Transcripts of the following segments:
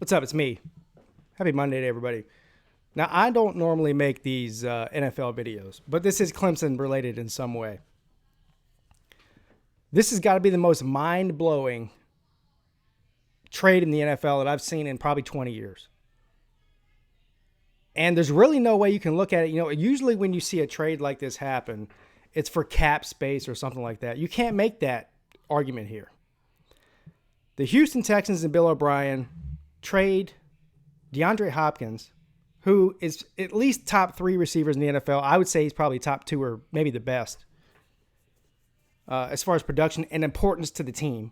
What's up? It's me. Happy Monday to everybody. Now, I don't normally make these NFL videos, but this is Clemson related in some way. This has got to be the most mind-blowing trade in the NFL that I've seen in probably 20 years. And there's really no way you can look at it. You know, usually when you see a trade like this happen, it's for cap space or something like that. You can't make that argument here. The Houston Texans and Bill O'Brien trade Deandre Hopkins, who is at least top 3 receivers in the NFL. I would say he's probably top 2 or maybe the best as far as production and importance to the team,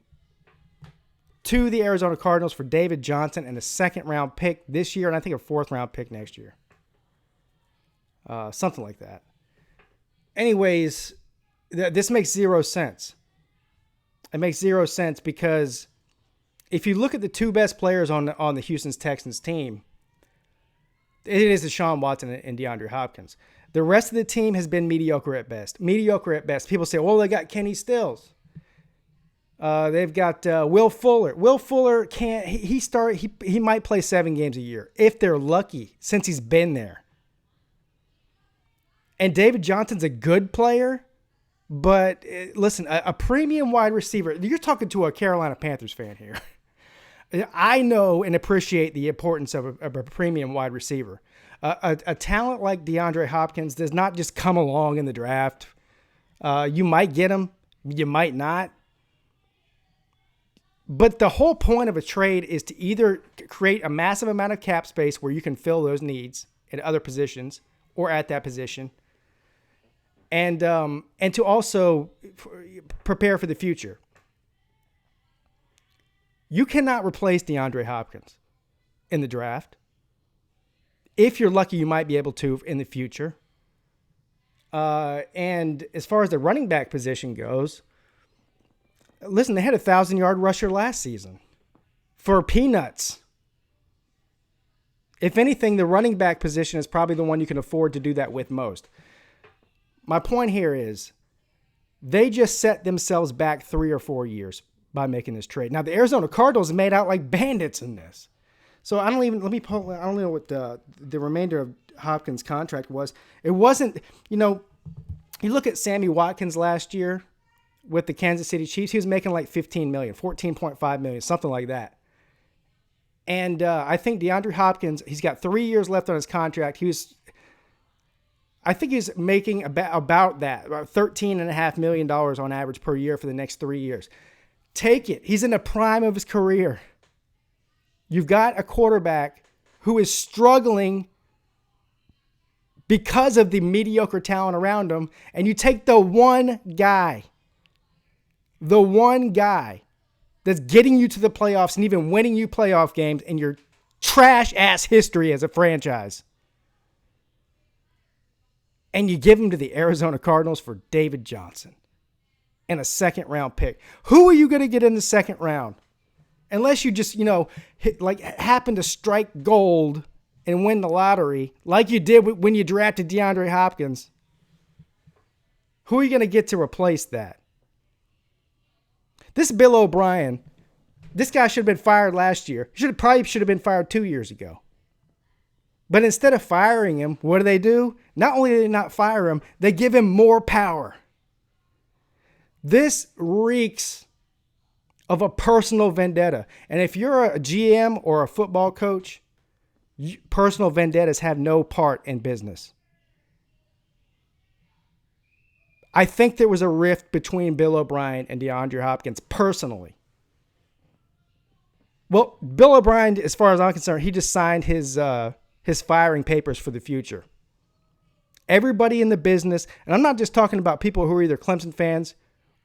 to the Arizona Cardinals for David Johnson and a second-round pick this year, and I think a fourth-round pick next year. Something like that. Anyways, this makes zero sense. It makes zero sense because if you look at the 2 best players on the Houston Texans team, it is Deshaun Watson and DeAndre Hopkins. The rest of the team has been mediocre at best. Mediocre at best. People say, well, they got Kenny Stills. They've got Will Fuller. Will Fuller can't. He might play 7 games a year if they're lucky, since he's been there. And David Johnson's a good player, but listen, a premium wide receiver. You're talking to a Carolina Panthers fan here. I know and appreciate the importance of a premium wide receiver. A talent like DeAndre Hopkins does not just come along in the draft. You might get him, you might not. But the whole point of a trade is to either create a massive amount of cap space where you can fill those needs in other positions or at that position, and to also prepare for the future. You cannot replace DeAndre Hopkins in the draft. If you're lucky, you might be able to in the future. And as far as the running back position goes, listen, they had a 1,000-yard rusher last season for peanuts. If anything, the running back position is probably the one you can afford to do that with most. My point here is they just set themselves back 3 or 4 years by making this trade. Now, the Arizona Cardinals made out like bandits in this. So I don't know what the remainder of Hopkins' contract was. It wasn't, you look at Sammy Watkins last year with the Kansas City Chiefs, he was making like $15 million, $14.5 million, something like that. And I think DeAndre Hopkins, he's got 3 years left on his contract. I think he's making about that, about $13.5 million on average per year for the next 3 years. Take it. He's in the prime of his career. You've got a quarterback who is struggling because of the mediocre talent around him, and you take the one guy that's getting you to the playoffs and even winning you playoff games in your trash-ass history as a franchise, and you give him to the Arizona Cardinals for David Johnson and a second-round pick. Who are you going to get in the second round? Unless you just, happen to strike gold and win the lottery like you did when you drafted DeAndre Hopkins. Who are you going to get to replace that? This Bill O'Brien, this guy should have been fired last year. Probably should have been fired 2 years ago. But instead of firing him, what do? Not only do they not fire him, they give him more power. This reeks of a personal vendetta. And if you're a GM or a football coach, personal vendettas have no part in business. I think there was a rift between Bill O'Brien and DeAndre Hopkins personally. Well, Bill O'Brien, as far as I'm concerned, he just signed his firing papers for the future. Everybody in the business, and I'm not just talking about people who are either Clemson fans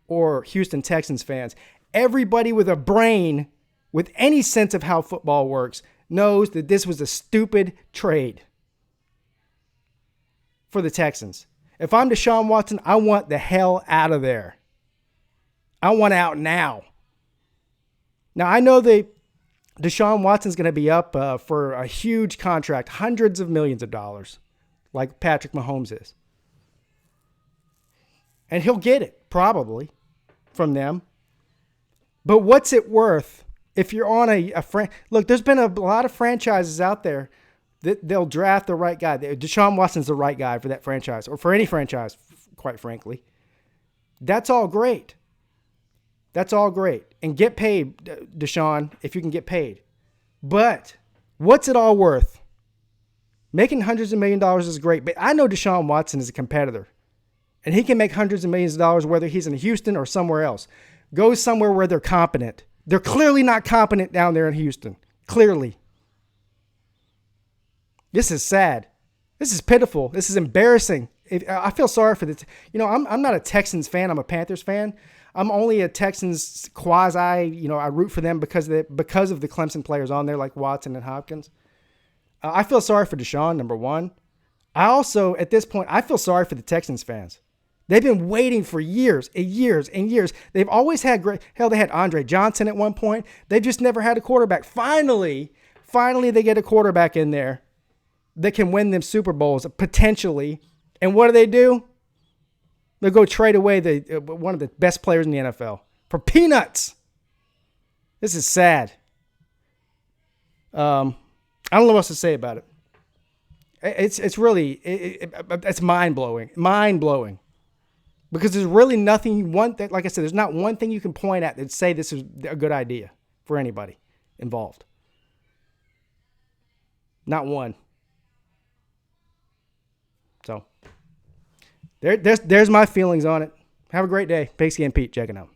or Houston Texans fans. Everybody with a brain, with any sense of how football works, knows that this was a stupid trade for the Texans. If I'm Deshaun Watson, I want the hell out of there. I want out now. Now, I know that Deshaun Watson's going to be up for a huge contract, hundreds of millions of dollars, like Patrick Mahomes is. And he'll get it, probably, from them. But what's it worth If you're on look, there's been a lot of franchises out there that they'll draft the right guy. Deshaun Watson's the right guy for that franchise, or for any franchise, quite frankly. That's all great. That's all great. And get paid, Deshaun, if you can get paid. But what's it all worth? Making hundreds of millions of dollars is great, but I know Deshaun Watson is a competitor. And he can make hundreds of millions of dollars whether he's in Houston or somewhere else. Go somewhere where they're competent. They're clearly not competent down there in Houston. Clearly. This is sad. This is pitiful. This is embarrassing. I feel sorry for I'm not a Texans fan. I'm a Panthers fan. I'm only a Texans quasi. I root for them because of the Clemson players on there like Watson and Hopkins. I feel sorry for Deshaun, number one. I also, at this point, I feel sorry for the Texans fans. They've been waiting for years and years and years. They've always had great. Hell, they had Andre Johnson at one point. They've just never had a quarterback. Finally, they get a quarterback in there that can win them Super Bowls, potentially. And what do? They'll go trade away one of the best players in the NFL for peanuts. This is sad. I don't know what else to say about it. It's really it's mind-blowing. Mind-blowing. Because there's really nothing you want that, like I said, there's not one thing you can point at that say this is a good idea for anybody involved. Not one. So there's my feelings on it. Have a great day. Peete and Peete checking out.